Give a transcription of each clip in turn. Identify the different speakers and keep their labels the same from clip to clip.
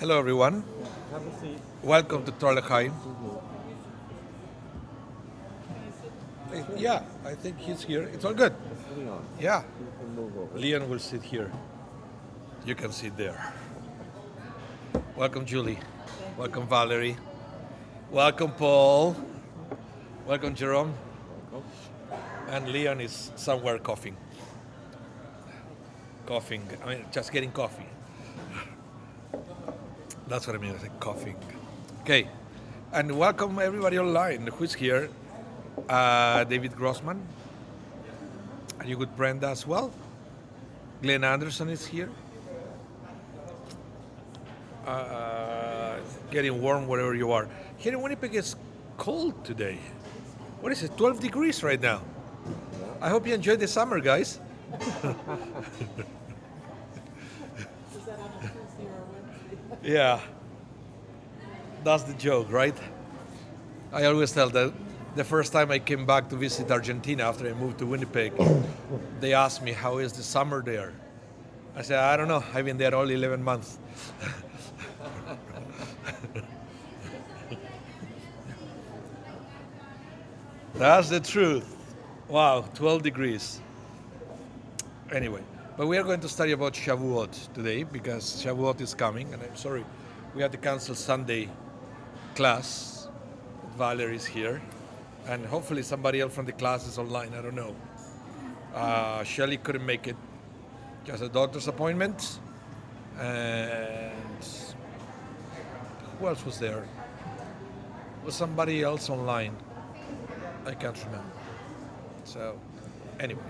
Speaker 1: Hello, everyone.
Speaker 2: Have a seat.
Speaker 1: Welcome to Torah. Yeah, I think he's here. It's all good.
Speaker 2: Leon,
Speaker 1: Yeah.
Speaker 2: you can move over.
Speaker 1: Leon will sit here. You can sit there. Welcome, Julie. Welcome, Valerie. Welcome, Paul. Welcome, Jerome.
Speaker 2: Welcome.
Speaker 1: And Leon is somewhere coughing. Just getting coffee. That's what I mean, I said coughing. Okay, and welcome everybody online who's here. David Grossman. Are you good, Brenda, as well? Glenn Anderson is here. Getting warm wherever you are. Here in Winnipeg, it's cold today. What is it, 12 degrees right now? I hope you enjoyed the summer, guys. Yeah, that's the joke, right? I always tell that the first time I came back to visit Argentina after I moved to Winnipeg, they asked me, how is the summer there? I said, I don't know, I've been there only 11 months. That's the truth. Wow, 12 degrees. Anyway. But we are going to study about Shavuot today because Shavuot is coming, and I'm sorry we had to cancel Sunday class. Valerie is here, and hopefully somebody else from the class is online. I don't know. Shelley couldn't make it, just a doctor's appointment, and who else was there? Was somebody else online? I can't remember. So, anyway,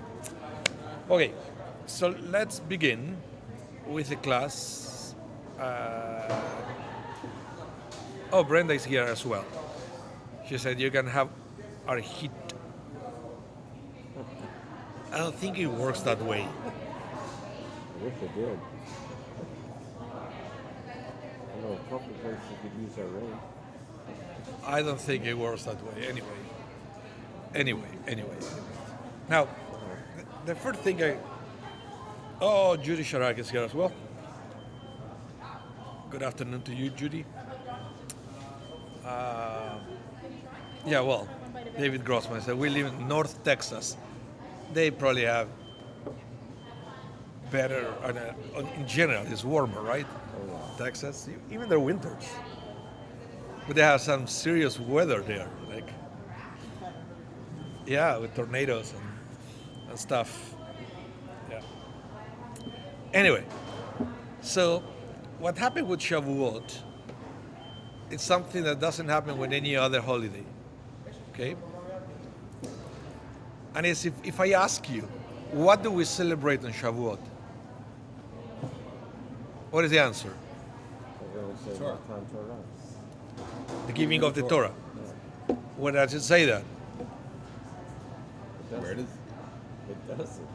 Speaker 1: okay. So let's begin with the class. Brenda is here as well. She said you can have our heat. I don't think it works that way.
Speaker 2: I wish it did. I know a couple places could use our rain.
Speaker 1: I don't think it works that way. Anyway. Now, the first thing Judy Sharak is here as well. Good afternoon to you, Judy. David Grossman said, we live in North Texas. They probably have better, in general, it's warmer, right? Texas, even their winters. But they have some serious weather there, with tornadoes and stuff. Yeah. Anyway, so what happened with Shavuot, it's something that doesn't happen with any other holiday, okay? And it's if I ask you, what do we celebrate on Shavuot? What is the answer?
Speaker 2: Torah.
Speaker 1: The giving of the Torah. Where does it say that?
Speaker 2: Where does it doesn't.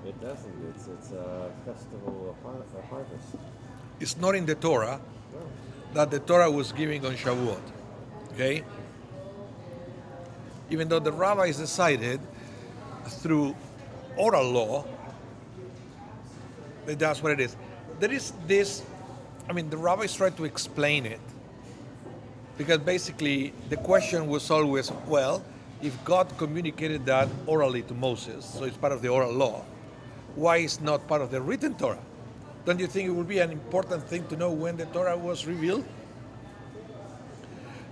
Speaker 2: It doesn't. It's a festival of harvest.
Speaker 1: It's not in the Torah that the Torah was giving on Shavuot. Okay? Even though the rabbis decided through oral law that that's what it is. There is this, the rabbis tried to explain it because basically the question was always, well, if God communicated that orally to Moses, so it's part of the oral law, why is not part of the written Torah? Don't you think it would be an important thing to know when the Torah was revealed?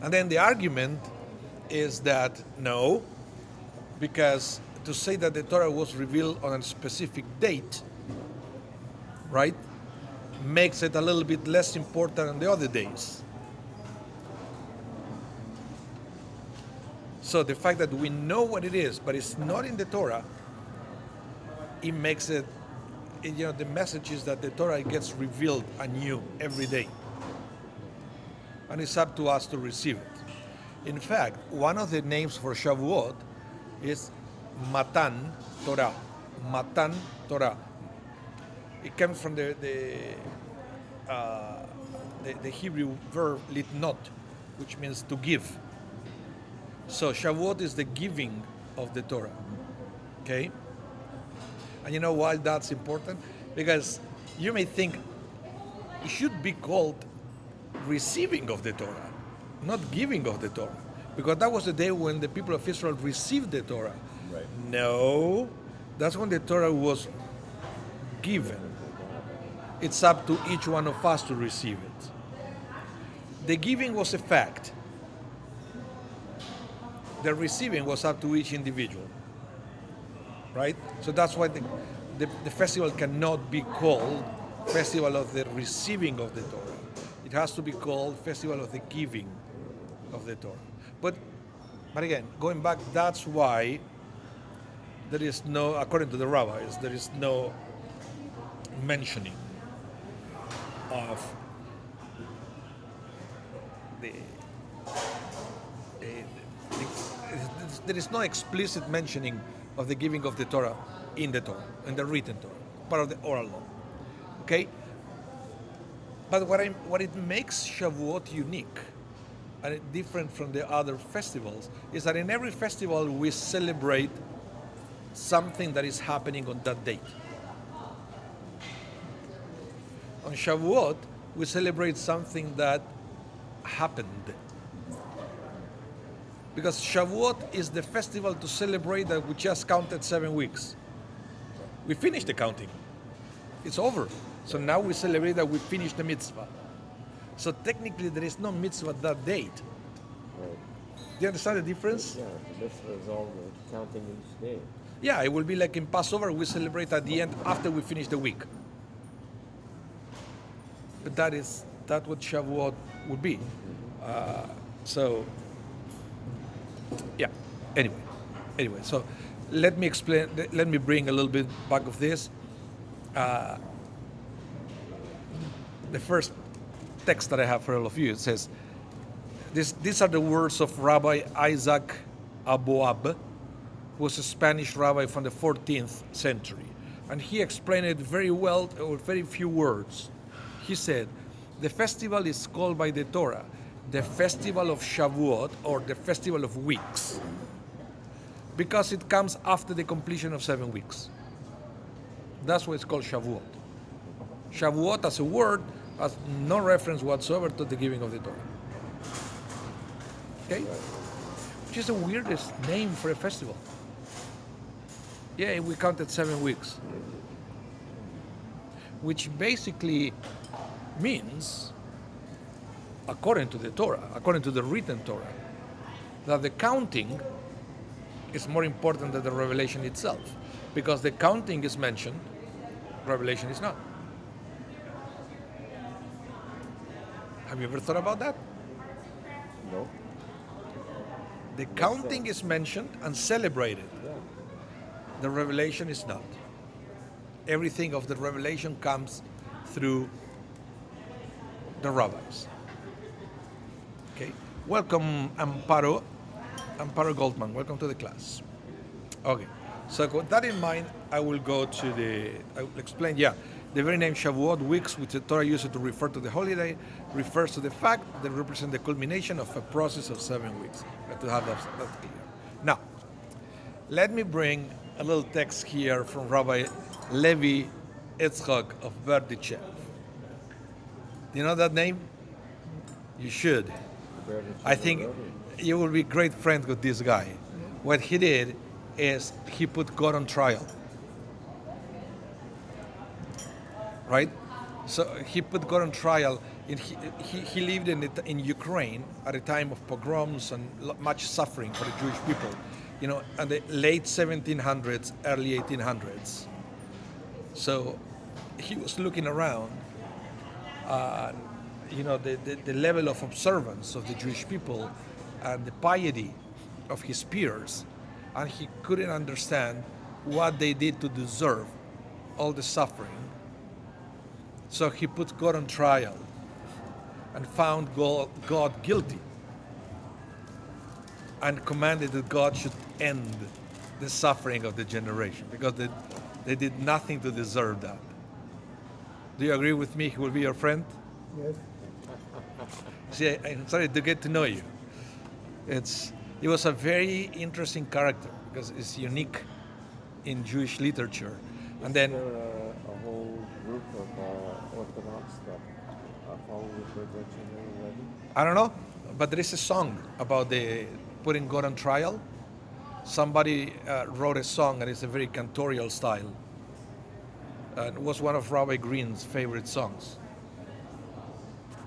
Speaker 1: And then the argument is that no, because to say that the Torah was revealed on a specific date, right, makes it a little bit less important than the other days. So the fact that we know what it is, but it's not in the Torah, it makes it, the message is that the Torah gets revealed anew every day. And it's up to us to receive it. In fact, one of the names for Shavuot is Matan Torah. Matan Torah. It comes from the Hebrew verb litnot, which means to give. So Shavuot is the giving of the Torah. Okay? And you know why that's important? Because you may think it should be called receiving of the Torah, not giving of the Torah. Because that was the day when the people of Israel received the Torah.
Speaker 2: Right.
Speaker 1: No, that's when the Torah was given. It's up to each one of us to receive it. The giving was a fact. The receiving was up to each individual. Right? So that's why the festival cannot be called Festival of the Receiving of the Torah. It has to be called Festival of the Giving of the Torah. But again, going back, that's why there is no, according to the rabbis, there is no mentioning of there is no explicit mentioning of the giving of the Torah in the Torah, in the written Torah, part of the oral law. Okay? But what it makes Shavuot unique and different from the other festivals is that in every festival we celebrate something that is happening on that date. On Shavuot, we celebrate something that happened. Because Shavuot is the festival to celebrate that we just counted 7 weeks. We finished the counting. It's over. So now we celebrate that we finished the mitzvah. So technically there is no mitzvah that date.
Speaker 2: Right.
Speaker 1: Do you understand the difference?
Speaker 2: Yeah, the mitzvah is all the counting each day.
Speaker 1: Yeah, it will be like in Passover, we celebrate at the end after we finish the week. But that's what Shavuot would be. So, yeah. Anyway, so let me explain. Let me bring a little bit back of this. The first text that I have for all of you, it says, these are the words of Rabbi Isaac Aboab, who was a Spanish rabbi from the 14th century. And he explained it very well, with very few words. He said, the festival is called by the Torah the festival of Shavuot, or the festival of weeks, because it comes after the completion of 7 weeks. That's why it's called Shavuot. Shavuot as a word has no reference whatsoever to the giving of the Torah. Okay? Which is the weirdest name for a festival. Yeah, we counted 7 weeks. Which basically means, according to the Torah, according to the written Torah, that the counting is more important than the revelation itself. Because the counting is mentioned, revelation is not. Have you ever thought about that?
Speaker 2: No.
Speaker 1: The counting is mentioned and celebrated.
Speaker 2: Yeah.
Speaker 1: The revelation is not. Everything of the revelation comes through the rabbis. Okay. Welcome, Amparo Goldman. Welcome to the class. Okay. So with that in mind, I will explain. Yeah. The very name Shavuot, weeks, which the Torah uses to refer to the holiday, refers to the fact that represent the culmination of a process of 7 weeks. I have to have that clear. Now, let me bring a little text here from Rabbi Levi Yitzchak of Berdichev. Do you know that name? You should. I think you will be great friends with this guy. What he did is he put God on trial. Right? So he put God on trial. He lived in Ukraine at a time of pogroms and much suffering for the Jewish people. You know, in the late 1700s, early 1800s. So he was looking around, the level of observance of the Jewish people and the piety of his peers, and he couldn't understand what they did to deserve all the suffering. So he put God on trial and found God guilty and commanded that God should end the suffering of the generation because they did nothing to deserve that. Do you agree with me? He will be your friend?
Speaker 3: Yes.
Speaker 1: See, I'm starting to get to know you. He was a very interesting character because it's unique in Jewish literature. And then
Speaker 2: Is there a whole group of Orthodox that follow the tradition already?
Speaker 1: I don't know, but there is a song about the putting God on trial. Somebody wrote a song, and it's a very cantorial style. It was one of Rabbi Green's favorite songs.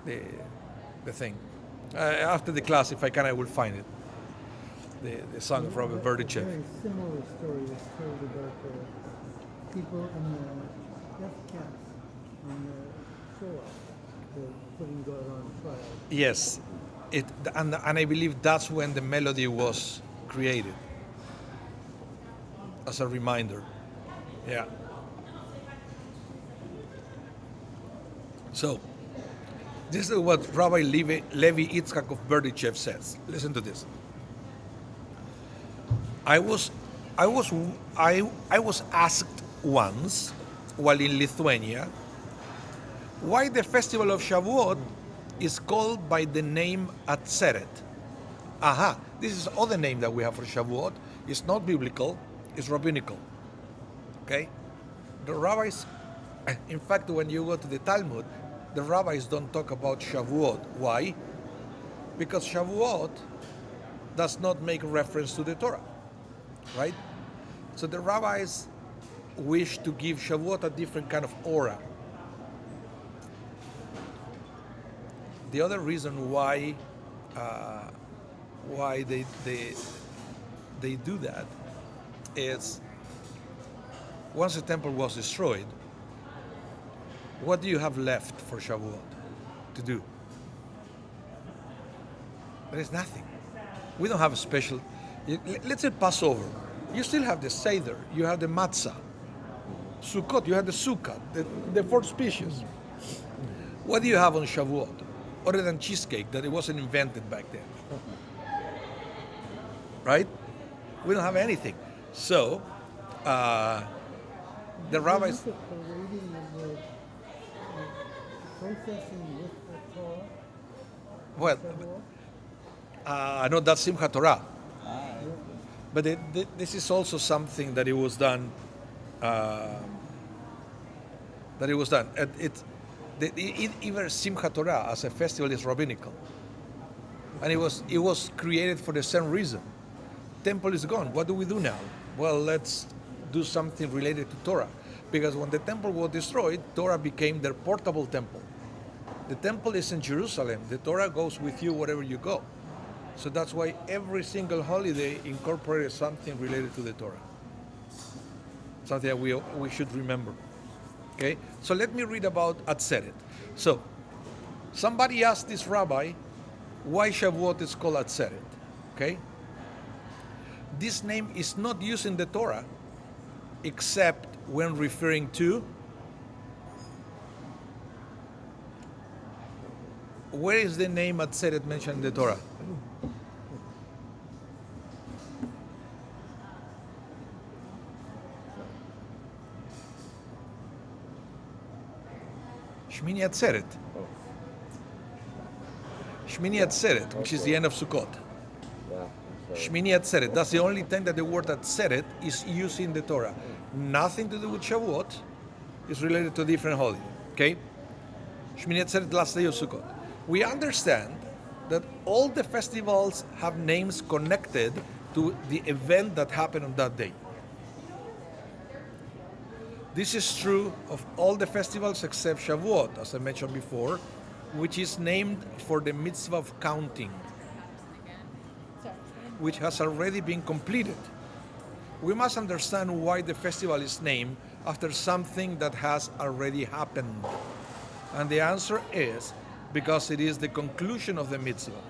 Speaker 1: The thing. After the class, if I can, I will find it. The song of Rabbi
Speaker 3: A
Speaker 1: Berdichev.
Speaker 3: very similar story is told about the people in the death camps on the Shoah, putting God on trial.
Speaker 1: Yes, and I believe that's when the melody was created as a reminder. Yeah. So, this is what Rabbi Levi Yitzchak of Berdichev says. Listen to this. I was asked once, while in Lithuania, why the festival of Shavuot is called by the name Atzeret. Aha, this is other name that we have for Shavuot. It's not biblical, it's rabbinical. Okay? The rabbis, in fact, when you go to the Talmud, the rabbis don't talk about Shavuot. Why? Because Shavuot does not make reference to the Torah, right? So the rabbis wish to give Shavuot a different kind of aura. The other reason why they do that is once the temple was destroyed, what do you have left for Shavuot to do? There is nothing. We don't have a special. Let's say Passover. You still have the Seder. You have the Matzah. Sukkot. You have the Sukkah. The four species. What do you have on Shavuot? Other than cheesecake, that it wasn't invented back then. Right? We don't have anything. So, the rabbis.
Speaker 3: Isn't the parading of the processing with the Torah?
Speaker 1: Well,
Speaker 3: Shavuot?
Speaker 1: no, that's Simchat Torah. But this is also something that it was done. Even Simchat Torah as a festival is rabbinical, and it was created for the same reason. Temple is gone. What do we do now? Well, let's do something related to Torah, because when the temple was destroyed, Torah became their portable temple. The temple is in Jerusalem. The Torah goes with you wherever you go. So that's why every single holiday incorporated something related to the Torah. Something that we should remember. Okay? So let me read about Atzeret. So, somebody asked this rabbi why Shavuot is called Atzeret. Okay? This name is not used in the Torah except when referring to. Where is the name Atzeret mentioned in the Torah? Shmini Atzeret. Shmini Atzeret, which is the end of Sukkot.
Speaker 2: Yeah.
Speaker 1: Shmini Atzeret. That's the only time that the word Atzeret is used in the Torah. Nothing to do with Shavuot. It's related to a different holiday. Okay? Shmini Atzeret, last day of Sukkot. We understand that all the festivals have names connected to the event that happened on that day. This is true of all the festivals except Shavuot, as I mentioned before, which is named for the mitzvah of counting, which has already been completed. We must understand why the festival is named after something that has already happened. And the answer is because it is the conclusion of the mitzvah.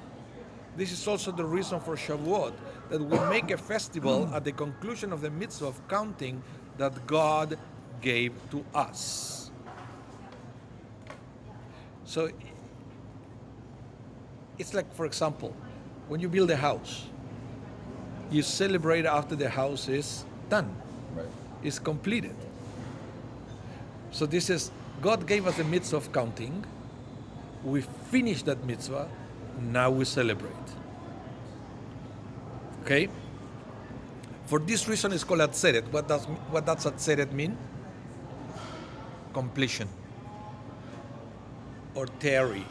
Speaker 1: This is also the reason for Shavuot, that we make a festival at the conclusion of the mitzvah of counting that God gave to us. So it's like, for example, when you build a house, you celebrate after the house is done,
Speaker 4: Right.
Speaker 1: is completed. So this is, God gave us the mitzvah of counting, we finished that mitzvah, now we celebrate. Okay? For this reason it's called Atzeret. What does Atzeret mean? Completion. Or tarry.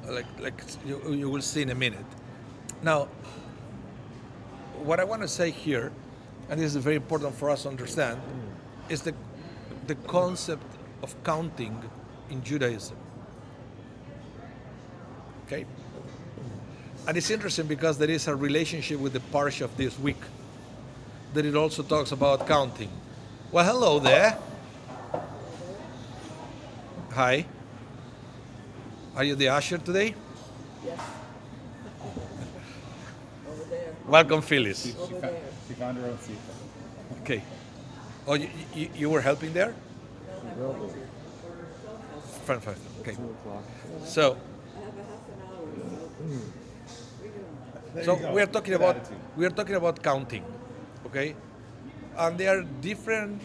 Speaker 4: Right.
Speaker 1: Like you will see in a minute. Now, what I want to say here, and this is very important for us to understand, is the concept of counting in Judaism. Okay? And it's interesting because there is a relationship with the parsha of this week, that it also talks about counting. Well, hello there. Hi. Are you the usher today?
Speaker 5: Yes. Over there.
Speaker 1: Welcome, Phyllis.
Speaker 4: She found her own seat.
Speaker 1: Okay. Oh, you were helping there?
Speaker 2: Will be.
Speaker 1: Fine. Okay.
Speaker 2: 2 o'clock.
Speaker 1: So,
Speaker 5: I have a half an hour.
Speaker 4: There
Speaker 1: so
Speaker 4: you go.
Speaker 1: we are talking
Speaker 4: Good
Speaker 1: about
Speaker 4: attitude.
Speaker 1: counting, okay? And there are different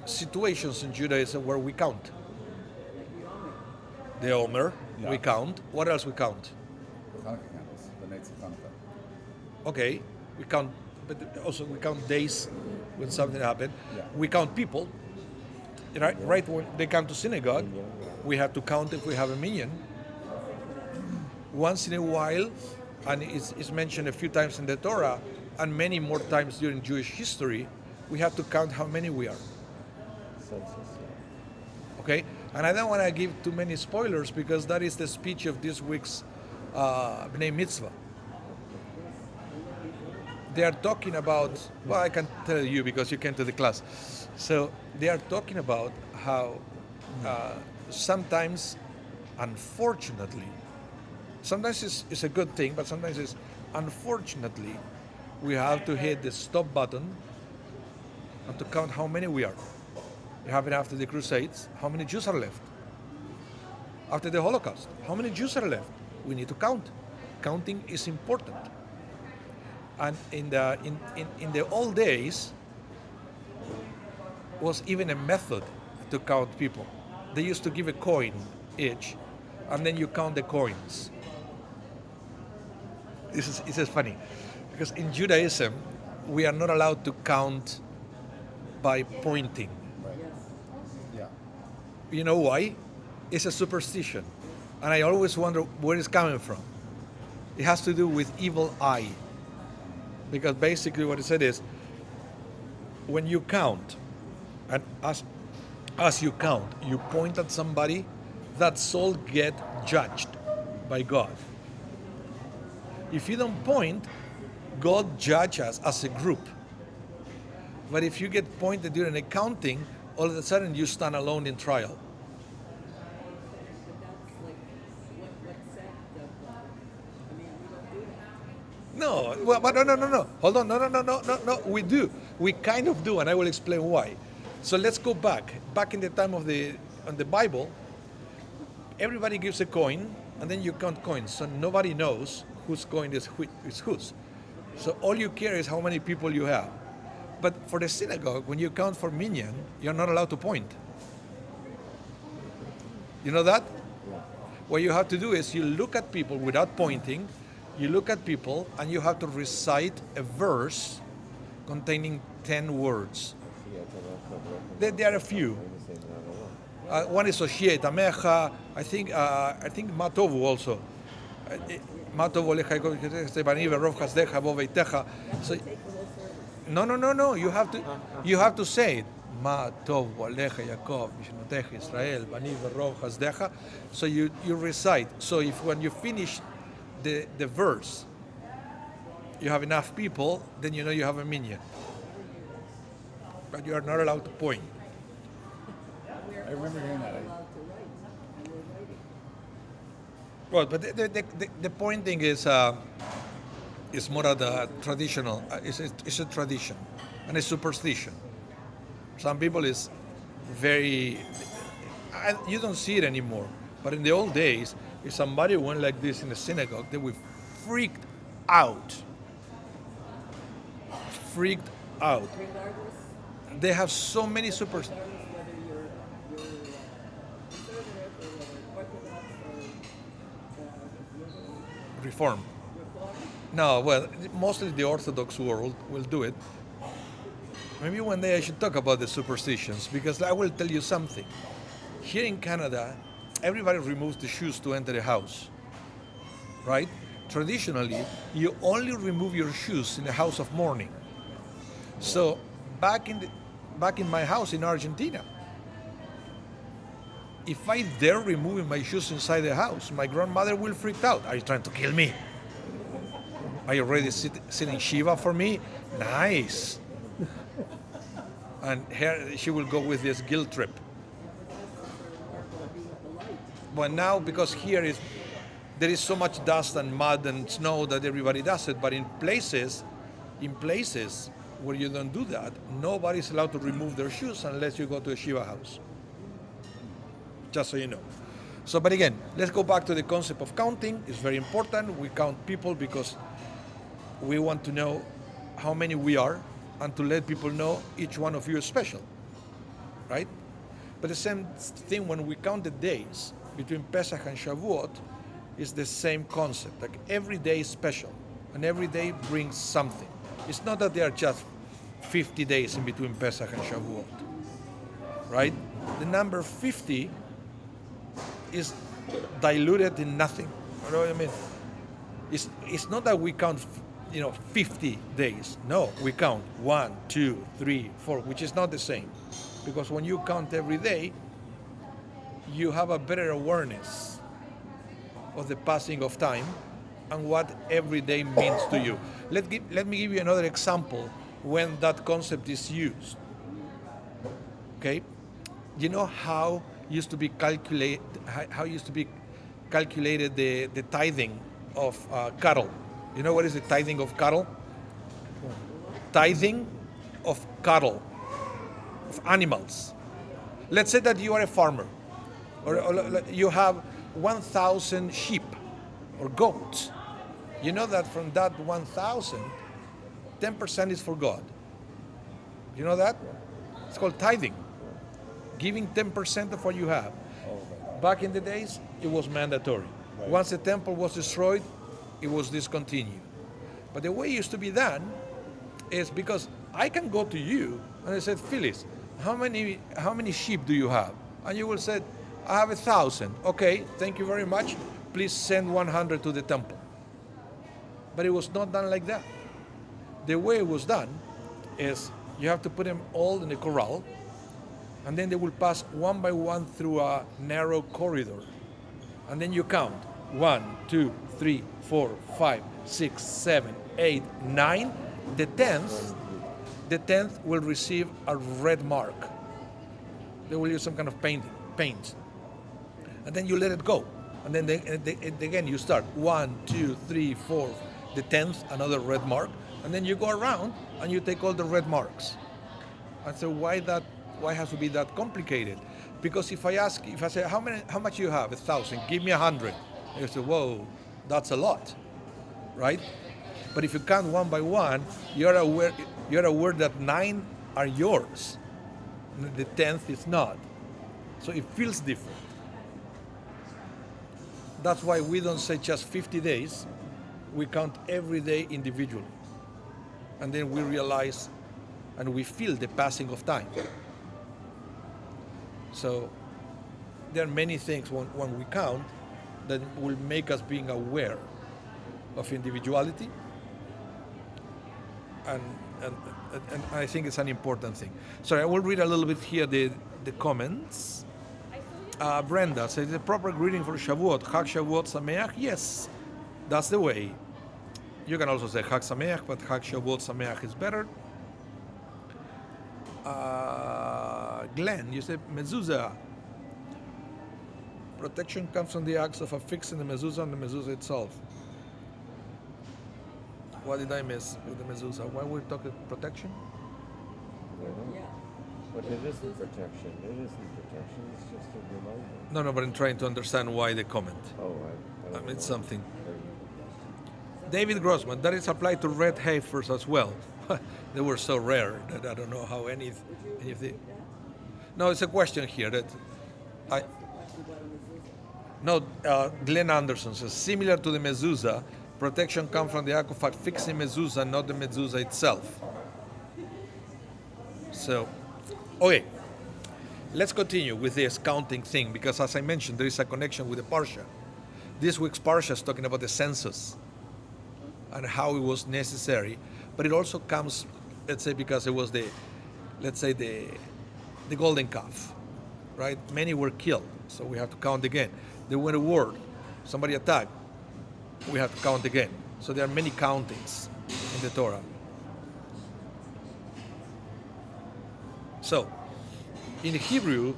Speaker 1: situations in Judaism where we count. The Omer,
Speaker 4: Yeah.
Speaker 1: we count. What else we count?
Speaker 4: Hanukkah candles. The nights of Hanukkah.
Speaker 1: Okay, we count, but also we count days when something happened.
Speaker 4: Yeah.
Speaker 1: We count people. Right when they come to synagogue, we have to count if we have a minyan. Once in a while, and it's mentioned a few times in the Torah, and many more times during Jewish history, we have to count how many we are.
Speaker 2: Census,
Speaker 1: Okay, and I don't want to give too many spoilers because that is the speech of this week's Bnei Mitzvah. They are talking about, well, I can tell you because you came to the class. So they are talking about how sometimes, unfortunately, sometimes it's a good thing, but sometimes it's unfortunately, we have to hit the stop button and to count how many we are. It happened after the Crusades. How many Jews are left? After the Holocaust, how many Jews are left? We need to count. Counting is important. And in the old days, was even a method to count people. They used to give a coin each, and then you count the coins. This is funny, because in Judaism, we are not allowed to count by pointing.
Speaker 4: Yeah.
Speaker 1: You know why? It's a superstition. And I always wonder where it's coming from. It has to do with evil eye. Because basically what it said is, when you count, and as you count, you point at somebody, that soul get judged by God. If you don't point, God judges us as a group. But if you get pointed during accounting, all of a sudden you stand alone in trial.
Speaker 5: But that's like what sect of, I mean, we don't do that.
Speaker 1: No, well, but no. Hold on, no. We do. We kind of do, and I will explain why. So let's go back. Back in the time of the Bible, everybody gives a coin, and then you count coins. So nobody knows whose coin is whose. So all you care is how many people you have. But for the synagogue, when you count for minyan, you're not allowed to point. You know that? What you have to do is you look at people without pointing, you look at people, and you have to recite a verse containing 10 words. There are a few. One is Oshie Tamecha. I think Matovu also. Matovu lecha Bani verov chasdecha bo veitecha. So no. You have to say it. Matovu alecha Yaakov mishnotecha Israel Bani verov chasdecha. So you recite. So if when you finish the verse, you have enough people, then you know you have a minyan. But you are not allowed to point.
Speaker 4: I remember hearing that.
Speaker 1: Well, but the pointing is It's more of the traditional. It's a tradition and a superstition. Some people is very. You don't see it anymore. But in the old days, if somebody went like this in a synagogue, they would freaked out. Freaked out.
Speaker 5: Regardless,
Speaker 1: They have so many
Speaker 5: regardless whether you're conservative or whether Orthodox or
Speaker 1: reform.
Speaker 5: Reform.
Speaker 1: No, well, mostly the Orthodox world will do it. Maybe one day I should talk about the superstitions because I will tell you something. Here in Canada, everybody removes the shoes to enter the house, right? Traditionally, you only remove your shoes in the house of mourning. So back in my house in Argentina, if I dare removing my shoes inside the house, my grandmother will freak out. Are you trying to kill me? Are you ready to sit in Shiva for me? Nice. And here she will go with this guilt trip. But now, because there is so much dust and mud and snow that everybody does it. But in places where you don't do that, nobody's allowed to remove their shoes unless you go to a Shiva house. Just so you know. So, but again, let's go back to the concept of counting. It's very important. We count people because we want to know how many we are and to let people know each one of you is special, right? But the same thing when we count the days between Pesach and Shavuot is the same concept. Like every day is special and every day brings something. It's not that there are just 50 days in between Pesach and Shavuot, right? The number 50 is diluted in nothing. You know what I mean? It's not that we count 50 days. No, we count 1, 2, 3, 4, which is not the same. Because when you count every day, you have a better awareness of the passing of time and what every day means to you. Let me give you another example when that concept is used. Okay? You know how used to be calculated the tithing of cattle. You know what is the tithing of cattle? Tithing of cattle, of animals. Let's say that you are a farmer, or you have 1,000 sheep or goats. You know that from that 1,000, 10% is for God. You know that? It's called tithing. Giving 10% of what you have. Back in the days, it was mandatory.
Speaker 2: Right.
Speaker 1: Once the temple was destroyed, it was discontinued. But the way it used to be done is because I can go to you and I said, Phyllis, how many sheep do you have? And you will say, I have 1,000. Okay, thank you very much. Please send 100 to the temple. But it was not done like that. The way it was done is you have to put them all in a corral, and then they will pass one by one through a narrow corridor. And then you count 1, 2, 3, 4, 5, 6, 7, 8, 9. The 10th will receive a red mark. They will use some kind of paint. And then you let it go. And then again you start 1, 2, 3, 4. The 10th, another red mark. And then you go around and you take all the red marks. And so why has to be that complicated? Because if I say how much you have? 1,000. Give me 100. You say, whoa, that's a lot, right? But if you count one by one, you're aware that 9 are yours. The 10th is not. So it feels different. That's why we don't say just 50 days. We count every day individually. And then we realize and we feel the passing of time. So there are many things when we count that will make us being aware of individuality. And I think it's an important thing. Sorry, I will read a little bit here the comments. Brenda says, the proper greeting for Shavuot, Chag Shavuot Sameach? Yes, that's the way. You can also say Chag Sameach, but Chag Shavuot Sameach is better. Glenn, you said mezuzah. Protection comes from the acts of affixing the mezuzah on the mezuzah itself. What did I miss with the mezuzah? Why we're talking protection?
Speaker 2: I don't know.
Speaker 5: Yeah.
Speaker 2: But it isn't protection. It isn't protection. It's just a reminder.
Speaker 1: No, but I'm trying to understand why the comment.
Speaker 2: Oh, I don't know.
Speaker 1: It's something. David Grossman, that is applied to red heifers as well. They were so rare that I don't know how any of the. No, it's a question here that I. No, Glenn Anderson says similar to the mezuzah, protection comes from the act of fixing mezuzah, not the mezuzah itself. So, okay, let's continue with this counting thing because, as I mentioned, there is a connection with the parsha. This week's parsha is talking about the census and how it was necessary, but it also comes, let's say, because it was the golden calf, right? Many were killed, so we have to count again. There went a war, somebody attacked, we have to count again. So there are many countings in the Torah. So, in Hebrew,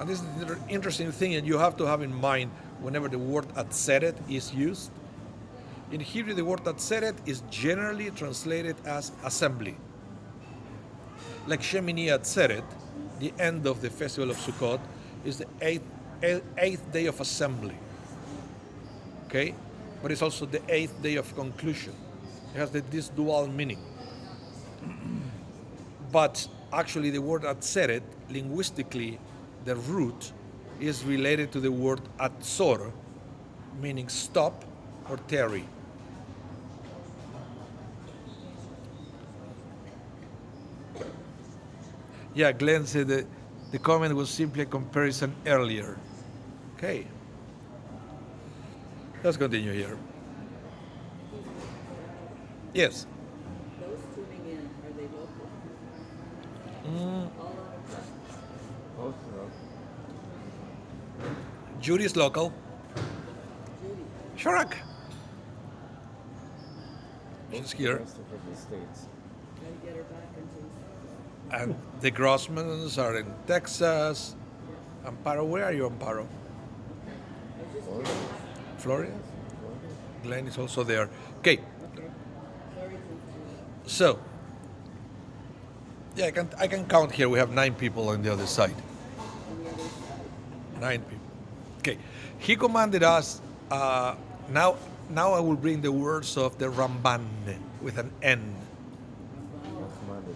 Speaker 1: and this is the interesting thing, and you have to have in mind whenever the word atzeret is used. In Hebrew, the word atzeret is generally translated as assembly. Like Shemini Atzeret, the end of the festival of Sukkot, is the eighth day of assembly. Okay? But it's also the eighth day of conclusion. It has this dual meaning. But actually, the word atzeret, linguistically, the root is related to the word atzor, meaning stop or tarry. Yeah, Glenn said that the comment was simply a comparison earlier. Okay. Let's continue here. Yes.
Speaker 5: Those tuning in, are they local? All out of touch.
Speaker 2: Both of them.
Speaker 1: Judy's local.
Speaker 5: Judy.
Speaker 1: Sharak. She's here.
Speaker 2: The rest are from the States.
Speaker 5: Gotta get her back into.
Speaker 1: And the Grossmans are in Texas. Amparo, where are you, Amparo?
Speaker 2: Florida.
Speaker 1: Florida?
Speaker 2: Florida.
Speaker 1: Glenn is also there. Okay,
Speaker 5: Okay. Sorry to.
Speaker 1: so yeah, I can count here. We have 9 people on the other side.
Speaker 5: On the other side.
Speaker 1: 9 people. Okay, he commanded us. Now I will bring the words of the Ramban with an N.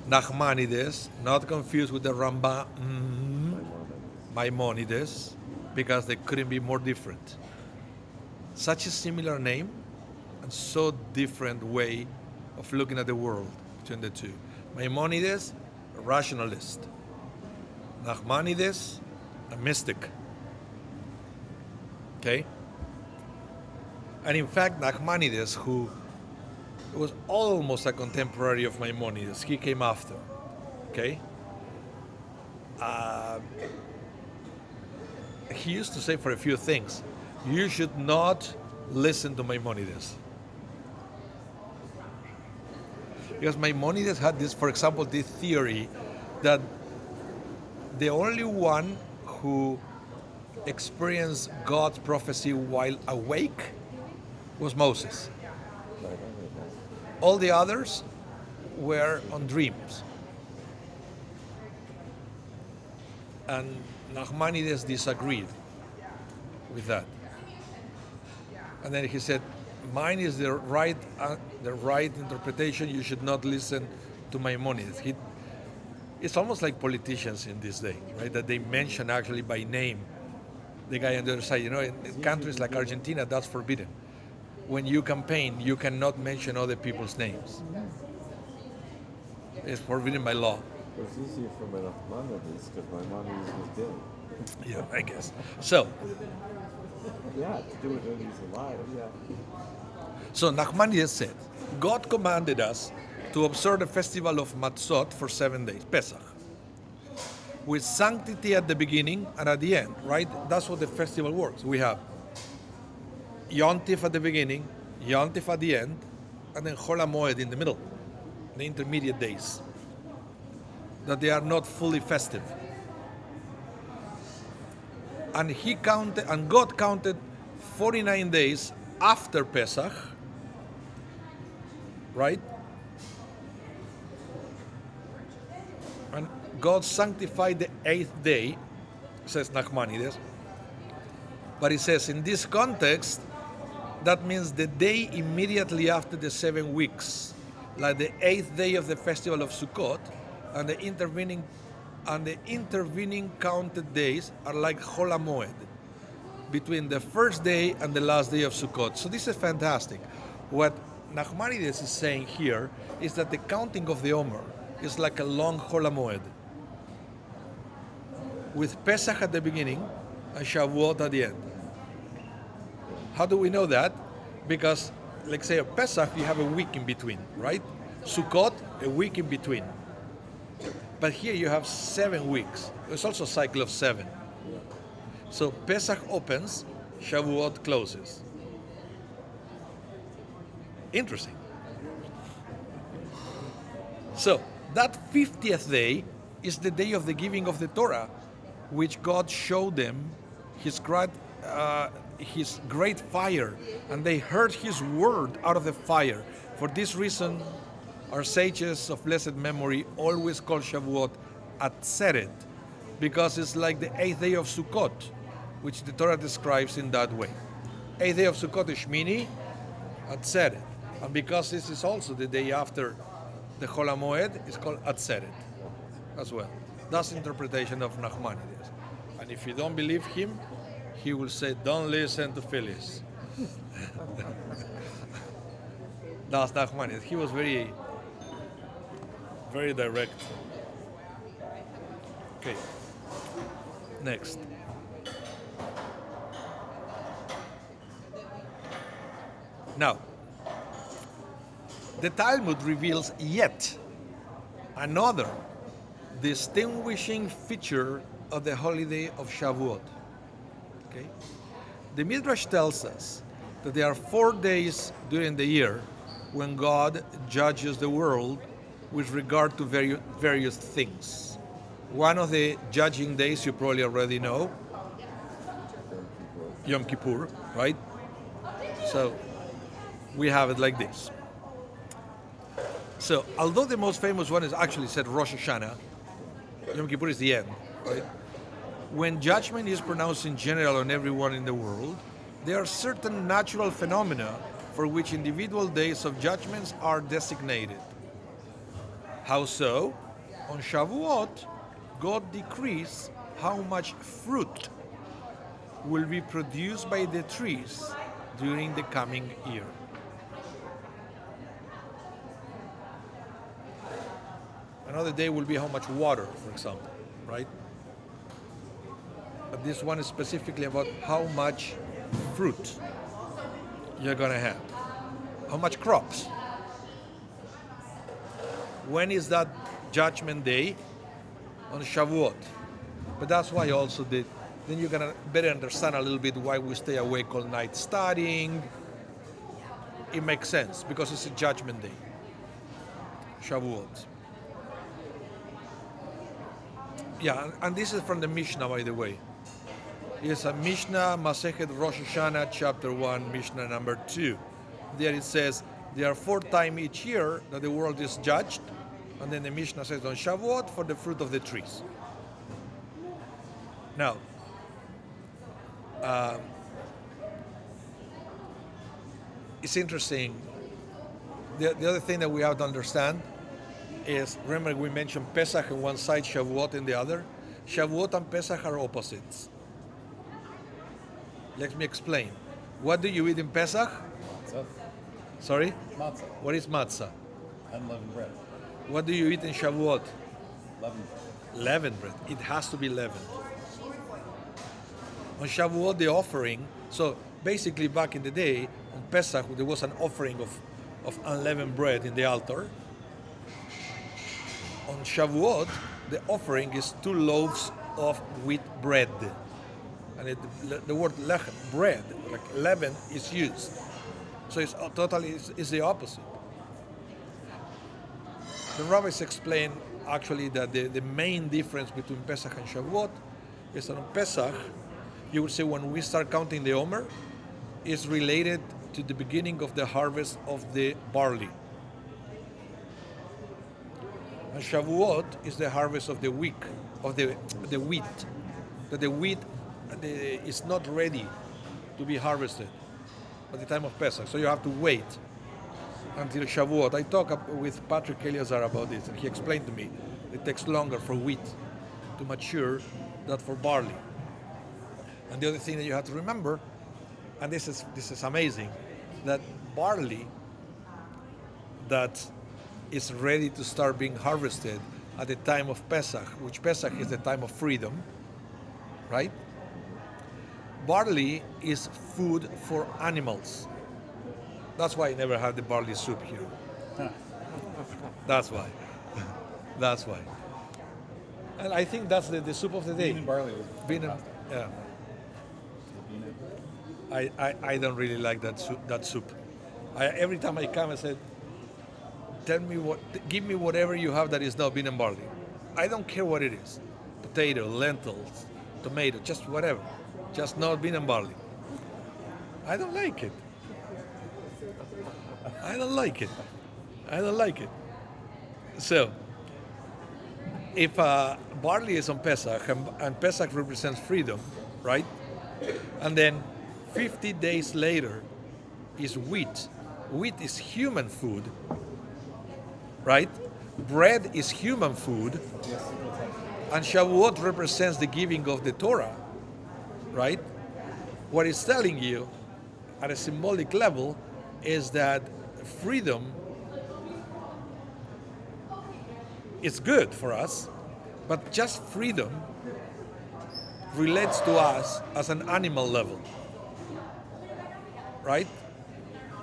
Speaker 1: Nachmanides, not confused with the Ramban Maimonides, because they couldn't be more different. Such a similar name and so different way of looking at the world between the two. Maimonides, a rationalist. Nachmanides, a mystic. Okay? And in fact, Nachmanides, who was almost a contemporary of Maimonides, he came after. Okay? He used to say for a few things, you should not listen to Maimonides. Because Maimonides had this, for example, this theory that the only one who experienced God's prophecy while awake was Moses. All the others were on dreams. And Nachmanides disagreed with that. And then he said, mine is the right interpretation. You should not listen to Maimonides. It's almost like politicians in this day, right? That they mention actually by name the guy on the other side. You know, in countries like Argentina, that's forbidden. When you campaign, you cannot mention other people's names. It's forbidden by law.
Speaker 2: It was easier for my Maimonides because Maimonides was dead.
Speaker 1: Yeah, I guess. So,
Speaker 2: Yeah, to do it when he's alive, yeah.
Speaker 1: so Nachmanides said, God commanded us to observe the festival of Matzot for 7 days, Pesach, with sanctity at the beginning and at the end, right? That's what the festival works. We have Yontif at the beginning, Yontif at the end, and then Chol HaMoed in the middle, the intermediate days, that they are not fully festive. And God counted 49 days after Pesach right? And God sanctified the 8th day, says Nachmanides. But he says in this context, that means the day immediately after the 7 weeks, like the 8th day of the festival of Sukkot, and the intervening counted days are like Chol HaMoed, between the first day and the last day of Sukkot. So this is fantastic. What Nachmanides is saying here is that the counting of the Omer is like a long Chol HaMoed, with Pesach at the beginning and Shavuot at the end. How do we know that? Because, like say, at Pesach, you have a week in between, right? Sukkot, a week in between. But here you have 7 weeks. It's also a cycle of 7. So Pesach opens, Shavuot closes. Interesting. So that 50th day is the day of the giving of the Torah, which God showed them his great fire, and they heard his word out of the fire. For this reason, our sages of blessed memory always call Shavuot Atzeret, because it's like the 8th day of Sukkot, which the Torah describes in that way. 8th day of Sukkot is Shmini Atzeret, and because this is also the day after the Chol HaMoed, it's called Atzeret as well. That's the interpretation of Nachmanides. And if you don't believe him, he will say, don't listen to Phyllis. That's Nachmanides. He was very, very direct. Okay. Next. Now, the Talmud reveals yet another distinguishing feature of the holiday of Shavuot. Okay? The Midrash tells us that there are 4 days during the year when God judges the world with regard to various things. One of the judging days you probably already know, Yom Kippur, right? So we have it like this. So although the most famous one is actually said Rosh Hashanah, Yom Kippur is the end, right? When judgment is pronounced in general on everyone in the world, there are certain natural phenomena for which individual days of judgments are designated. How so? On Shavuot, God decrees how much fruit will be produced by the trees during the coming year. Another day will be how much water, for example, right? But this one is specifically about how much fruit you're going to have, how much crops. When is that judgment day? On Shavuot. But that's why also then you're going to better understand a little bit why we stay awake all night studying. It makes sense because it's a judgment day, Shavuot. Yeah, and this is from the Mishnah, by the way. It's a Mishnah, Masechet Rosh Hashanah, chapter 1, Mishnah number 2. There it says, there are 4 times each year that the world is judged, and then the Mishnah says on Shavuot for the fruit of the trees. Now, it's interesting. The other thing that we have to understand is, remember we mentioned Pesach on one side, Shavuot in the other. Shavuot and Pesach are opposites. Let me explain. What do you eat in Pesach?
Speaker 4: Matzah.
Speaker 1: Sorry?
Speaker 4: Matzah.
Speaker 1: What is matzah?
Speaker 4: Unleavened bread.
Speaker 1: What do you eat in Shavuot?
Speaker 4: Leavened bread.
Speaker 1: Leavened bread. It has to be leavened. On Shavuot, the offering, so basically back in the day, on Pesach, there was an offering of unleavened bread in the altar. On Shavuot, the offering is 2 loaves of wheat bread. And the word lechem, bread, like leaven, is used. So it's it's the opposite. The rabbis explain actually that the main difference between Pesach and Shavuot is that on Pesach, you would say when we start counting the Omer, is related to the beginning of the harvest of the barley. And Shavuot is the harvest of the week, of the wheat. That the wheat is not ready to be harvested at the time of Pesach. So you have to wait until Shavuot. I talked with Patrick Eleazar about this, and he explained to me it takes longer for wheat to mature than for barley. And the other thing that you have to remember, and this is amazing, that barley that is ready to start being harvested at the time of Pesach, which Pesach is the time of freedom, right? Barley is food for animals. That's why I never had the barley soup here. That's why. That's why. And I think that's the soup of the day.
Speaker 4: Bean and barley was
Speaker 1: Bean and,
Speaker 4: fantastic.
Speaker 1: yeah.
Speaker 4: Bean and-
Speaker 1: I don't really like that soup. Every time I come, I said, give me whatever you have that is not bean and barley. I don't care what it is. Potato, lentils, tomato, just whatever. Just not bean and barley. I don't like it. I don't like it. I don't like it. So, if barley is on Pesach, and Pesach represents freedom, right? And then 50 days later is wheat. Wheat is human food, right? Bread is human food. And Shavuot represents the giving of the Torah, right? What it's telling you at a symbolic level is that freedom is good for us, but just freedom relates to us as an animal level, right?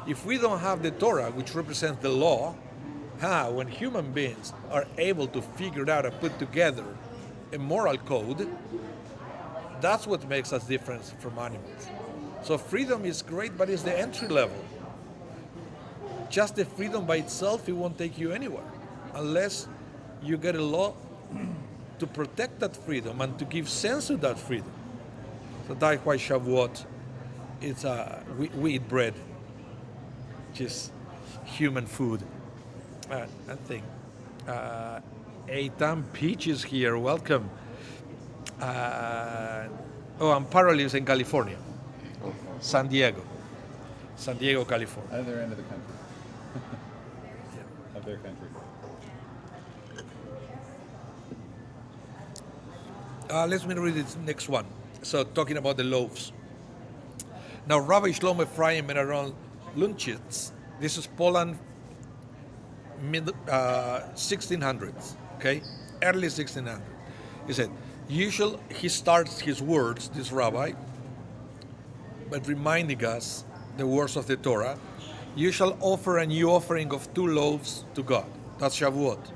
Speaker 1: If we don't have the Torah, which represents the law, when human beings are able to figure out and put together a moral code, that's what makes us different from animals. So freedom is great, but it's the entry level. Just the freedom by itself, it won't take you anywhere unless you get a law to protect that freedom and to give sense to that freedom. So that's why Shavuot, we eat bread, which is human food. I think Eitan Peach is here. Welcome. Amparo lives in California, San Diego, California.
Speaker 4: Other end of the country. Of their country.
Speaker 1: Let me read this next one. So, talking about the loaves. Now, Rabbi Shlomo Ephraim and Aaron Lunchitz, this is Poland, mid 1600s, okay, early 1600s. He said, he starts his words, this rabbi, by reminding us the words of the Torah. You shall offer a new offering of 2 loaves to God. That's Shavuot.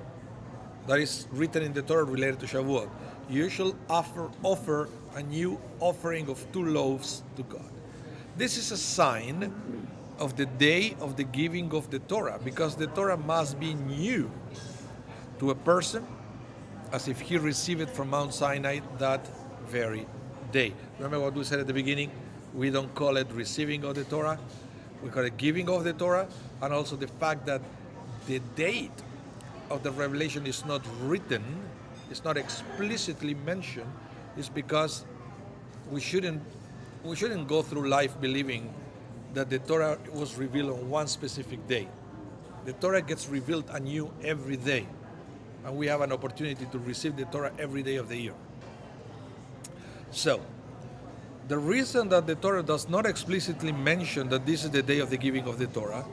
Speaker 1: That is written in the Torah related to Shavuot. You shall offer a new offering of 2 loaves to God. This is a sign of the day of the giving of the Torah, because the Torah must be new to a person as if he received it from Mount Sinai that very day. Remember what we said at the beginning? We don't call it receiving of the Torah, we call it giving of the Torah, and also the fact that the date of the revelation is not written, it's not explicitly mentioned, is because we shouldn't go through life believing that the Torah was revealed on one specific day. The Torah gets revealed anew every day, and we have an opportunity to receive the Torah every day of the year. So, the reason that the Torah does not explicitly mention that this is the day of the giving of the Torah,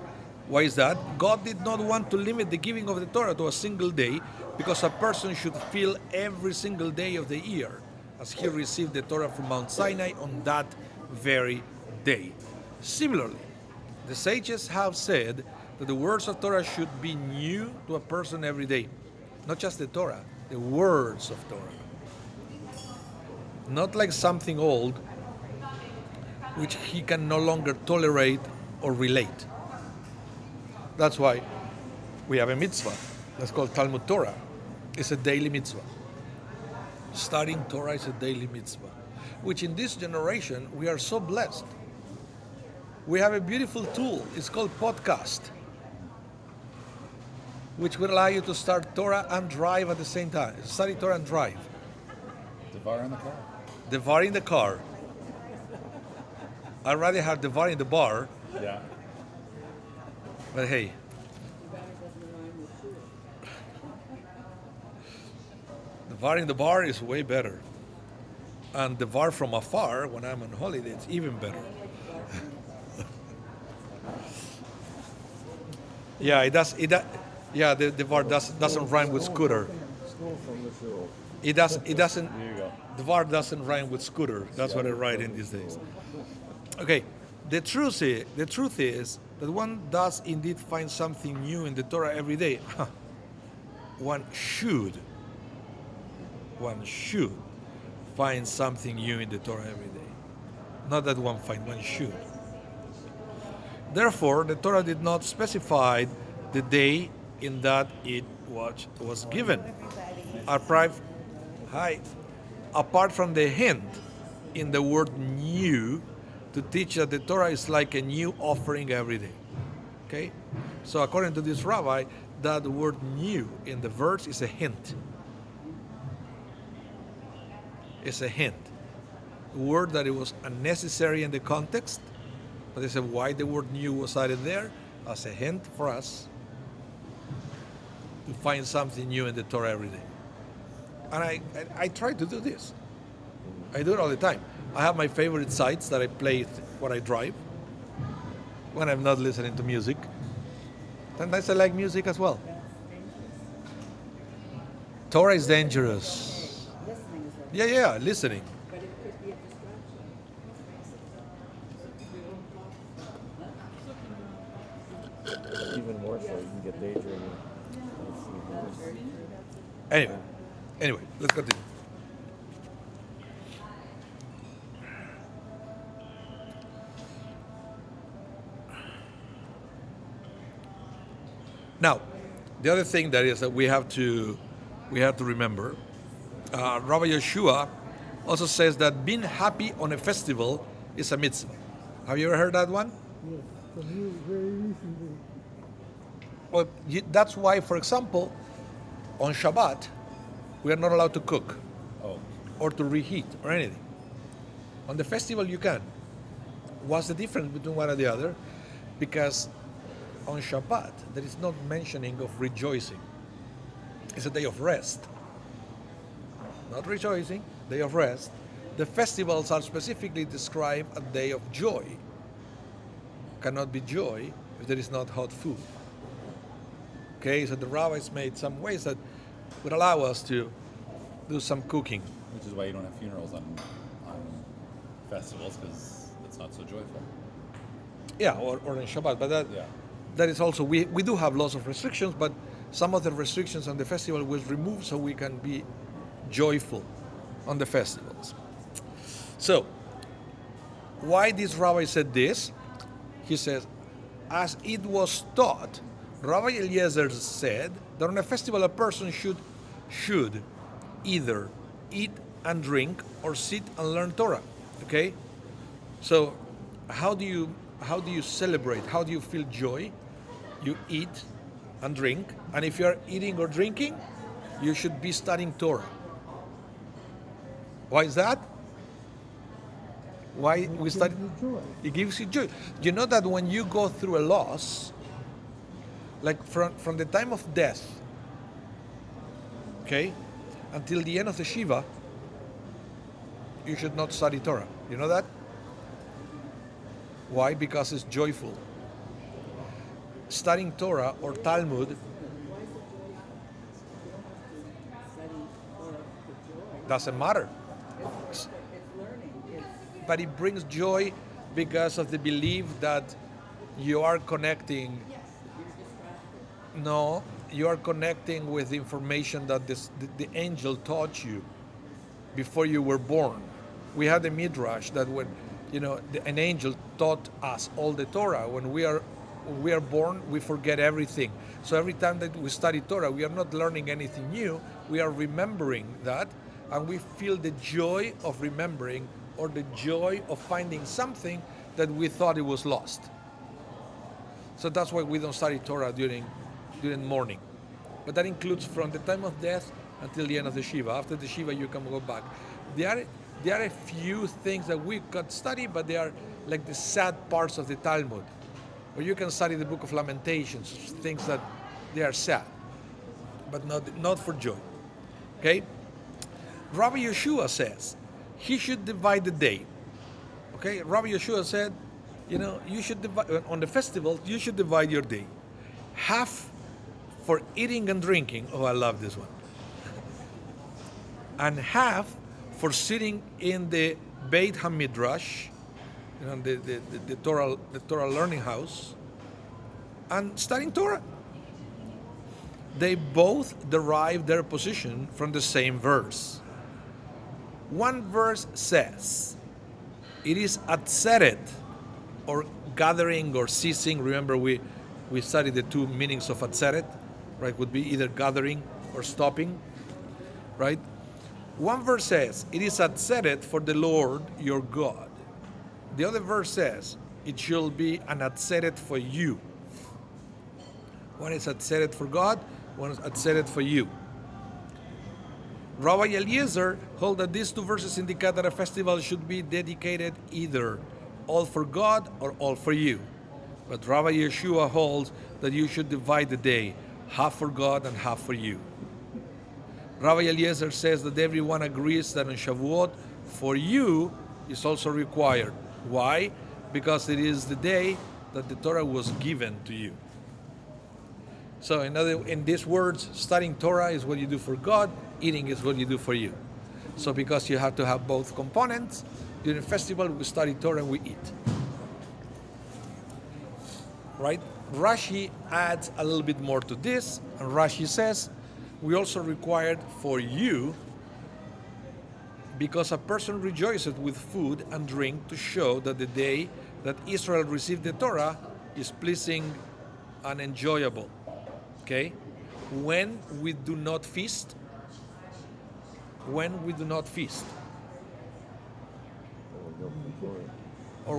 Speaker 1: why is that? God did not want to limit the giving of the Torah to a single day, because a person should feel every single day of the year as he received the Torah from Mount Sinai on that very day. Similarly, the sages have said that the words of Torah should be new to a person every day. Not just the Torah, the words of Torah. Not like something old which he can no longer tolerate or relate. That's why we have a mitzvah that's called Talmud Torah. It's a daily mitzvah. Studying Torah is a daily mitzvah, which in this generation we are so blessed. We have a beautiful tool. It's called podcast. which would allow you to start Torah and drive at the same time. Study Torah and drive.
Speaker 4: Devar in the car.
Speaker 1: Devar in the car. I'd rather have Devar in the bar,
Speaker 4: Yeah.
Speaker 1: but hey, Devar in the bar is way better. And Devar from afar, when I'm on holiday, it's even better. Yeah, it does. Yeah, the Devar doesn't rhyme with scooter.
Speaker 2: School from the shul.
Speaker 1: It doesn't.
Speaker 4: There you go.
Speaker 1: Devar doesn't rhyme with scooter. That's what I write in these days. Okay, the truth is that one does indeed find something new in the Torah every day. One should find something new in the Torah every day. Not that one should. Therefore, the Torah did not specify the day in that it was given. Apart from the hint in the word new to teach that the Torah is like a new offering every day. Okay? So according to this rabbi, that word new in the verse is a hint. It's a hint. A word that it was unnecessary in the context, but they said why the word new was added there as a hint for us to find something new in the Torah every day. And I try to do this. I do it all the time. I have my favorite sites that I play when I drive, when I'm not listening to music. Sometimes I like music as well. Torah is dangerous.
Speaker 5: Listening is like,
Speaker 1: Yeah, listening.
Speaker 5: but it could be a distraction.
Speaker 2: Even more so, you can get daydreaming.
Speaker 1: Anyway, let's continue. Now, the other thing that is that we have to remember, Rabbi Yeshua also says that being happy on a festival is a mitzvah. Have you ever heard that one?
Speaker 3: Yes, from you very recently.
Speaker 1: Well, that's why, for example, on Shabbat, we are not allowed to cook
Speaker 4: Oh,
Speaker 1: or to reheat or anything. On the festival, you can. What's the difference between one and the other? Because on Shabbat, there is not mentioning of rejoicing. It's a day of rest. Not rejoicing, day of rest. The festivals are specifically described a day of joy. Cannot be joy if there is not hot food. Okay, so the rabbis made some ways that would allow us to do some cooking.
Speaker 4: which is why you don't have funerals on festivals, because it's not so joyful.
Speaker 1: Yeah, or in Shabbat, but
Speaker 4: Yeah.
Speaker 1: that is also, we do have lots of restrictions, but some of the restrictions on the festival was removed so we can be joyful on the festivals. So, why this rabbi said this? He says, as it was taught, Rabbi Eliezer said that on a festival a person should either eat and drink or sit and learn Torah. Okay? So how do you celebrate? How do you feel joy? You eat and drink, and if you are eating or drinking, you should be studying Torah. Why is that? Why we study?
Speaker 3: Gives you joy.
Speaker 1: It gives you joy. You know that when you go through a loss, like from the time of death, okay, until the end of the Shiva, you should not study Torah. You know that? Why? Because it's joyful. Studying Torah or Talmud doesn't matter.
Speaker 5: It's learning. It's
Speaker 1: But it brings joy because of the belief that you are connecting. No, you are connecting with the information that the angel taught you before you were born. We had a midrash that when an angel taught us all the Torah. When we are born, we forget everything. So every time that we study Torah, we are not learning anything new. We are remembering that, and we feel the joy of remembering or the joy of finding something that we thought it was lost. So that's why we don't study Torah during morning. but that includes from the time of death until the end of the Shiva. After the Shiva, you can go back. There are a few things that we could study, but they are like the sad parts of the Talmud, or you can study the Book of Lamentations, things that they are sad, but not for joy. Okay? Rabbi Yeshua says he should divide the day. Okay? Rabbi Yeshua said, you should divide on the festival. You should divide your day, half for eating and drinking. Oh, I love this one. And half for sitting in the Beit HaMidrash, the Torah learning house, and studying Torah. They both derive their position from the same verse. One verse says, it is atzeret, or gathering or ceasing. Remember, we studied the two meanings of atzeret, right? Would be either gathering or stopping, right? One verse says, it is atzeret for the Lord your God. The other verse says, it shall be an atzeret for you. One is atzeret for God, one is atzeret for you. Rabbi Eliezer held that these two verses indicate that a festival should be dedicated either all for God or all for you. But Rabbi Yeshua holds that you should divide the day, half for God and half for you. Rabbi Eliezer says that everyone agrees that on Shavuot, for you is also required. Why? Because it is the day that the Torah was given to you. So in these words, studying Torah is what you do for God, eating is what you do for you. So because you have to have both components, during the festival we study Torah and we eat. Right? Rashi adds a little bit more to this, and Rashi says, we also required for you, because a person rejoices with food and drink to show that the day that Israel received the Torah is pleasing and enjoyable. Okay? When we do not feast, or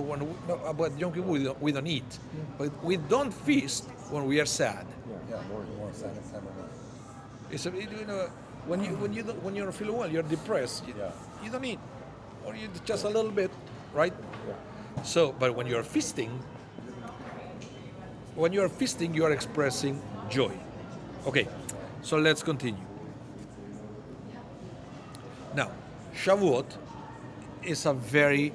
Speaker 1: when but Yom Kippur we don't eat, but we don't feast when we are sad.
Speaker 4: Yeah, more sad time of month.
Speaker 1: It's when you're feeling well, you're depressed. You don't eat, or you just a little bit, right?
Speaker 2: Yeah.
Speaker 1: So, but when you're feasting, you are expressing joy. Okay, so let's continue. Now, Shavuot is a very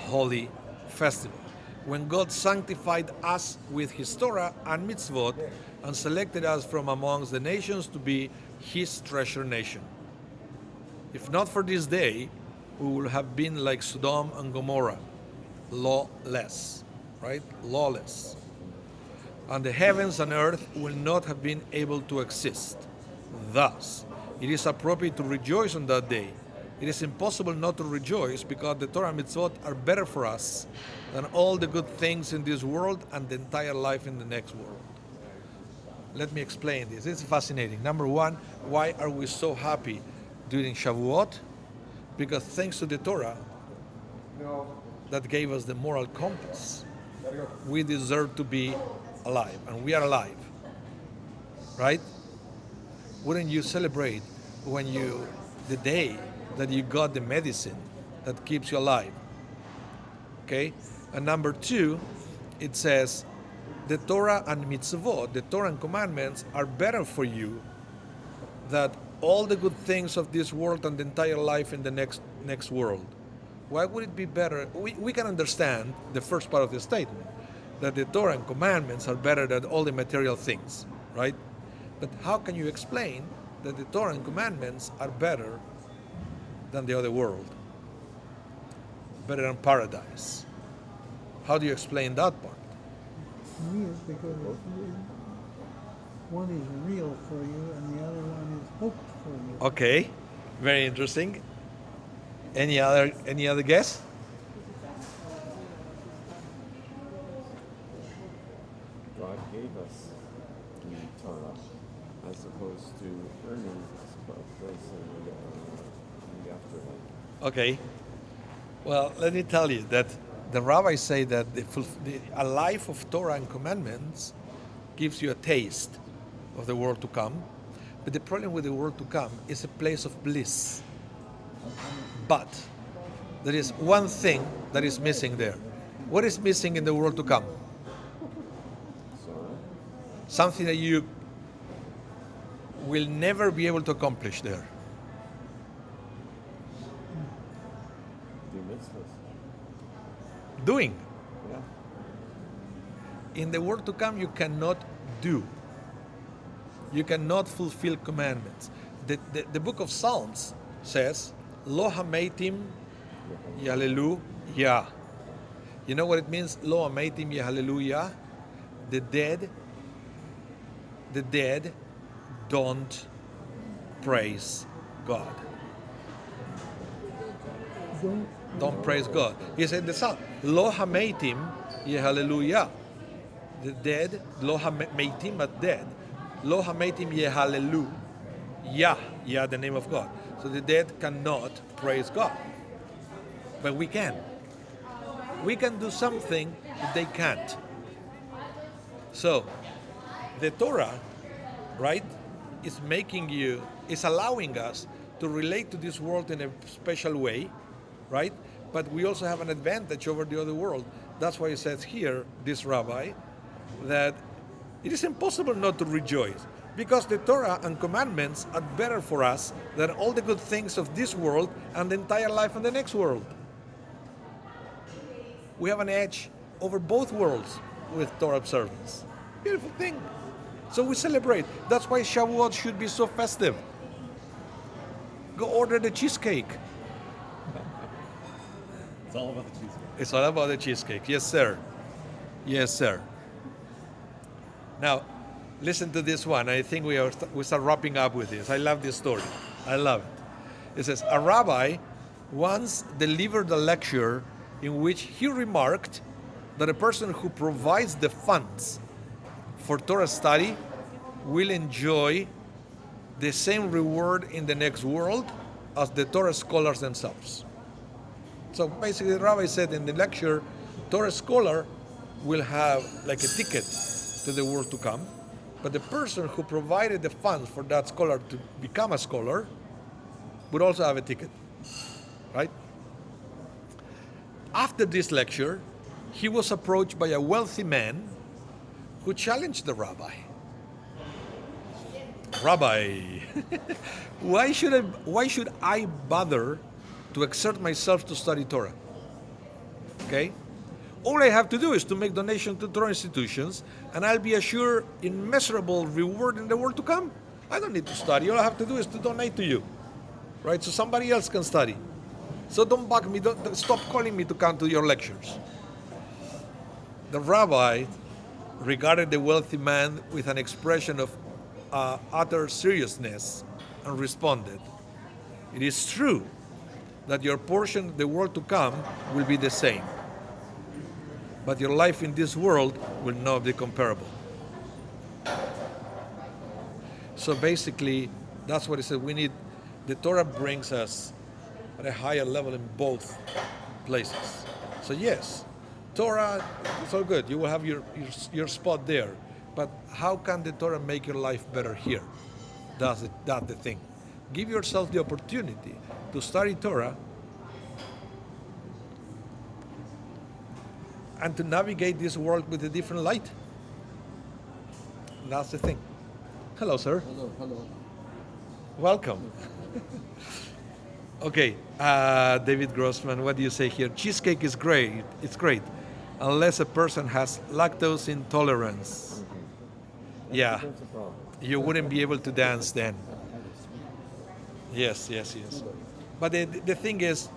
Speaker 1: holy festival, when God sanctified us with His Torah and mitzvot and selected us from amongst the nations to be His treasure nation. If not for this day, we would have been like Sodom and Gomorrah, lawless, right? Lawless. And the heavens and earth will not have been able to exist. Thus, it is appropriate to rejoice on that day. It is impossible not to rejoice because the Torah and mitzvot are better for us than all the good things in this world and the entire life in the next world. Let me explain this. It's fascinating. Number one, why are we so happy during Shavuot? Because thanks to the Torah that gave us the moral compass, we deserve to be alive, and we are alive, right? Wouldn't you celebrate when the day that you got the medicine that keeps you alive? Okay? And number two, it says the Torah and mitzvot, the Torah and commandments are better for you than all the good things of this world and the entire life in the next world. Why would it be better? We can understand the first part of the statement, that the Torah and commandments are better than all the material things, right? But how can you explain that the Torah and commandments are better than the other world? Better than paradise? How do you explain that part?
Speaker 3: To me, it's because one is real for you and the other one is hoped for you.
Speaker 1: Okay, very interesting. Any other guess?
Speaker 2: God gave us the Torah as opposed to earning a place in the afterlife.
Speaker 1: Okay. Well, let me tell you that the rabbis say that a life of Torah and commandments gives you a taste of the world to come, But the problem with the world to come is a place of bliss. But there is one thing that is missing there. What is missing in the world to come?
Speaker 2: So,
Speaker 1: Something that you will never be able to accomplish there.
Speaker 2: do mitzvahs.
Speaker 1: Doing.
Speaker 2: Yeah.
Speaker 1: In the world to come, you cannot do. You cannot fulfill commandments. The book of Psalms says, Lo hameitim yahallelu. You know what it means? Lo hameitim yahallelu. The dead don't praise God. Don't praise God. He said the Psalm, Lo hameitim yahallelu. The dead, lo hameitim, but dead. Lo hameitim yehallelu. Yah, the name of God. So the dead cannot praise God. But we can. We can do something that they can't. So the Torah, right, is allowing us to relate to this world in a special way, right? But we also have an advantage over the other world. That's why it says here, this rabbi, that it is impossible not to rejoice, because the Torah and commandments are better for us than all the good things of this world and the entire life in the next world. We have an edge over both worlds with Torah observance. Beautiful thing. So we celebrate. That's why Shavuot should be so festive. Go order the cheesecake.
Speaker 4: It's all about the cheesecake.
Speaker 1: It's all about the cheesecake. Yes, sir. Yes, sir. Now, listen to this one. I think we start wrapping up with this. I love this story. I love it. It says, a rabbi once delivered a lecture in which he remarked that a person who provides the funds for Torah study will enjoy the same reward in the next world as the Torah scholars themselves. So basically, the rabbi said in the lecture, Torah scholar will have like a ticket to the world to come, but the person who provided the funds for that scholar to become a scholar would also have a ticket, right? After this lecture, he was approached by a wealthy man who challenged the rabbi. Rabbi, why should I bother to exert myself to study Torah? Okay? All I have to do is to make donation to Torah institutions, and I'll be assured immeasurable reward in the world to come. I don't need to study. All I have to do is to donate to you, right? So somebody else can study. So don't bug me. Don't stop calling me to come to your lectures. The rabbi regarded the wealthy man with an expression of utter seriousness and responded, "It is true that your portion of the world to come will be the same, but your life in this world will not be comparable." So basically, that's what he said. The Torah brings us at a higher level in both places. So yes, Torah, it's all good. You will have your spot there. But how can the Torah make your life better here? That's the thing. Give yourself the opportunity to study Torah and to navigate this world with a different light. That's the thing. Hello, sir.
Speaker 2: Hello.
Speaker 1: Welcome. Okay, David Grossman, what do you say here? Cheesecake is great. It's great, unless a person has lactose intolerance. Yeah,
Speaker 2: That's a problem.
Speaker 1: you wouldn't be able to dance then. Yes. But the thing is,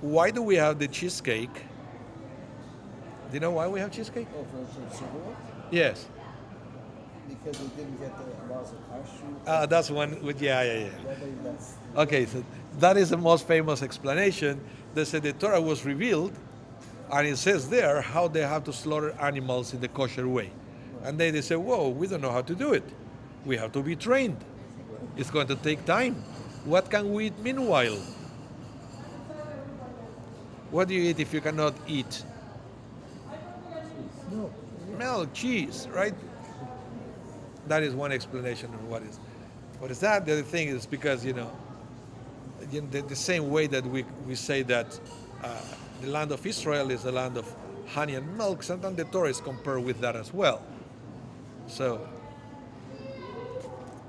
Speaker 1: why do we have the cheesecake? Do you know why we have cheesecake?
Speaker 3: Oh, for Shavuot?
Speaker 1: Yes.
Speaker 3: Because they didn't get the laws of kashrut.
Speaker 1: That's one with, yeah.
Speaker 3: That's
Speaker 1: Okay, so that is the most famous explanation. They said the Torah was revealed, and it says there how they have to slaughter animals in the kosher way. And then they say, whoa, we don't know how to do it. We have to be trained. It's going to take time. What can we eat meanwhile? What do you eat if you cannot eat?
Speaker 3: no.
Speaker 1: Milk, cheese, right? That is one explanation of what is. What is that? The other thing is because, the same way that we say that the land of Israel is a land of honey and milk, sometimes the Torah is compared with that as well. So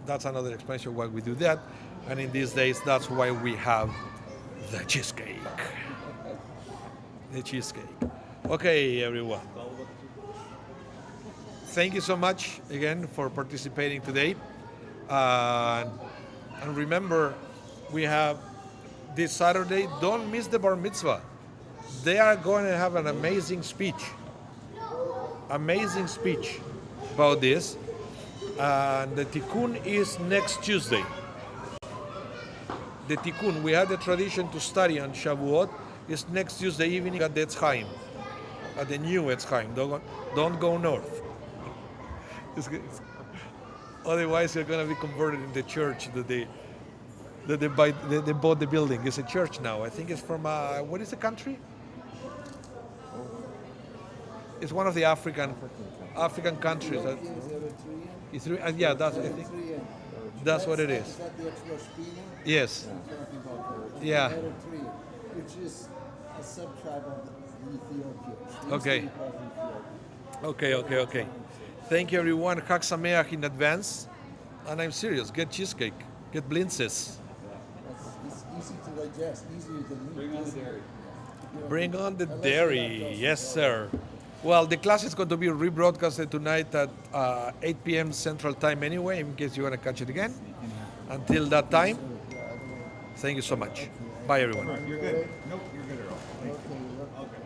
Speaker 1: that's another explanation why we do that. And in these days, that's why we have the cheesecake. The cheesecake. Okay, everyone. Thank you so much again for participating today. And remember, we have this Saturday, don't miss the bar mitzvah. They are going to have an amazing speech about this. And the tikkun is next Tuesday. The tikkun, we had the tradition to study on Shavuot, is next Tuesday evening at the Etz Chaim, at the new Etz Chaim. Don't go north. Otherwise, you're going to be converted in the church that they bought the building. It's a church now. I think it's from, what is the country? It's one of the African countries. Yeah, I think that's what it is.
Speaker 3: Is that the Eritrean?
Speaker 1: Yes. Yeah.
Speaker 3: Eritrea, which is a sub-tribe of the Ethiopians.
Speaker 1: Okay. Okay. Thank you, everyone. Chag Sameach in advance. And I'm serious. Get cheesecake. Get blintzes.
Speaker 3: It's easy to digest, easier than meat.
Speaker 2: Bring on the dairy.
Speaker 1: Bring on the dairy. Yes, sir. Well, the class is going to be rebroadcasted tonight at 8 p.m. Central Time anyway, in case you want to catch it again. Until that time, thank you so much. Bye, everyone.
Speaker 4: You're good. Nope, you're good at all.
Speaker 3: Okay,
Speaker 4: Okay.